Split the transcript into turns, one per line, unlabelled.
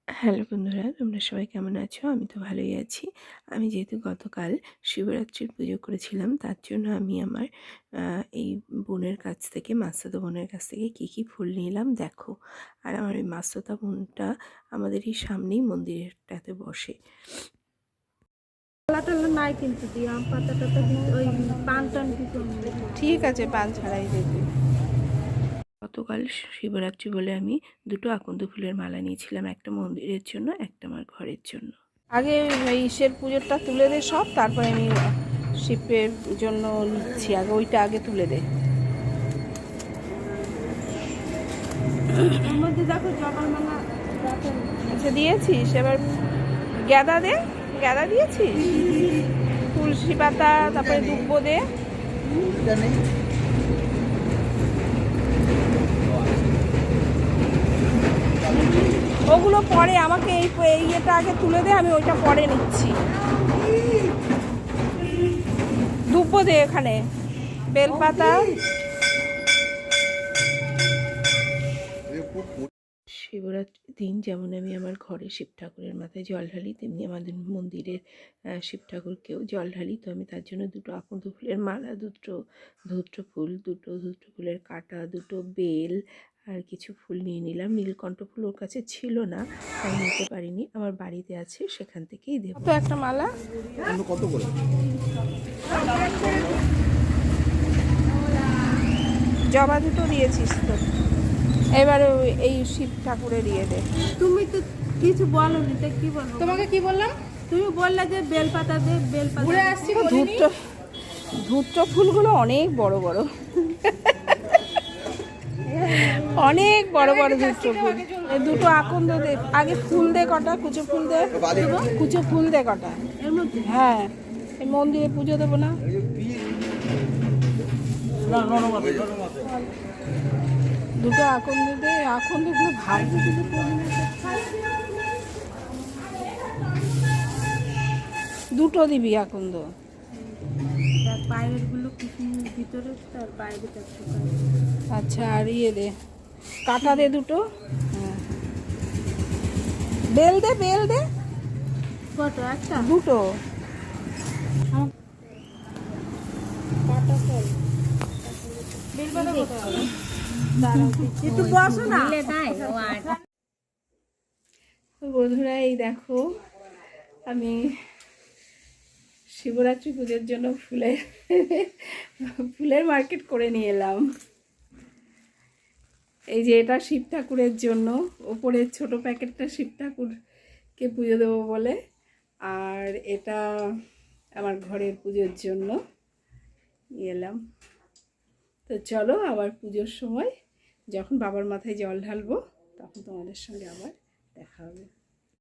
Hello বন্ধুরা, তোমরা সবাই কেমন আছো? আমি তো ভালোই আছি। আমি যেহেতু গতকাল শিবরাত্রির পুজো করেছিলাম, তার জন্য আমি আমার এই বোনের কাছ থেকে, মাসতুতো বোনের কাছ থেকে কী কী ফুল নিলাম দেখো। আর আমার ওই মাসতুতো বোনটা আমাদের এই সামনেই মন্দিরটাতে বসে।
নাই কিন্তু দি আম পাতা টাতা ওই পান টান দিতে
ঠিক আছে, পান ছাড়াই দেবে। গতকাল শিবরাত্রি বলে আমি দুটো আকন্দ ফুলের মালা নিয়েছিলাম, একটা মন্দিরের জন্য, একটা আমার ঘরের জন্য।
আগে ঈশ্বর পুজোটা তুলে দে সব, তারপরে আমি শিবের জন্য নিচ্ছি। আগে ওইটা আগে তুলে দে। মধ্যে দেখো জবার মালা আচ্ছা দিয়েছিস, এবার গাঁদা দে। গাঁদা দিয়েছিস, তুলসী পাতা, তারপরে দুব্বো দে। ওগুলো পরে আমাকে এই ইয়েটা আগে তুলে দে, আমি ওইটা পরে নিচ্ছি। দুব্বো দে এখানে, বেলপাতা।
শিবরাত্রির দিন যেমন আমি আমার ঘরে শিব ঠাকুরের মাথায় জল ঢালি, তেমনি আমাদের মন্দিরের শিব ঠাকুরকেও জল ঢালি। তো আমি তার জন্য দুটো আকন্দ ফুলের মালা, দুটো ধূত্র ফুল, দুটো ধূত্র ফুলের কাঁটা, দুটো বেল আর কিছু ফুল নিয়ে নিলাম। নীলকণ্ঠ ফুল ওর কাছে ছিল না, তাই নিতে পারিনি, আমার বাড়িতে আছে, সেখান থেকেই দেবো।
তো একটা মালা
কত করে?
জবা দুটো দিয়েছিস তো, এবারে এই শিব ঠাকুরের দিয়ে দে।
তুমি তো কিছু বলোনি, তো কি বলবো?
তোমাকে কি বললাম?
তুমি বললে যে বেলপাতা দে, বেলপাতা
ঘুরে আসছি। ধূত্র ফুলগুলো অনেক বড় বড়, অনেক বড় বড় ধূত্র ফুল। এই দুটো আকন্দ দে, আগে ফুল দে কটা, কুচো ফুল দে, কুচো ফুল দে কটা।
এর মধ্যে
হ্যাঁ, এই মন্দিরে পুজো দেবো না। দুটো আকন্দ দে, আকন্দগুলো ভালো দিলে দুটো দিবি আকন্দ।
তার পায়ের গুলো কুসুমের ভিতরে, তার বাইরে থাকতে পারে।
আচ্ছা, আর ইয়ে দে, কাটা দে দুটো। হ্যাঁ, বেল দে, বেল দে
কত? একটা?
দুটো।
একটু বসো না।
তো বন্ধুরা, এই দেখো আমি শিবরাত্রি পুজোর জন্য ফুলের মার্কেট করে নিয়ে এলাম। এই যে এটা শিব ঠাকুরের জন্য, ওপরের ছোট প্যাকেটটা শিব ঠাকুরকে পুজো দেবো বলে, আর এটা আমার ঘরের পুজোর জন্য নিয়ে এলাম। তো চলো, আবার পুজোর সময় যখন বাবার মাথায় জল ঢালবো তখন তোমাদের সঙ্গে আবার দেখা হবে।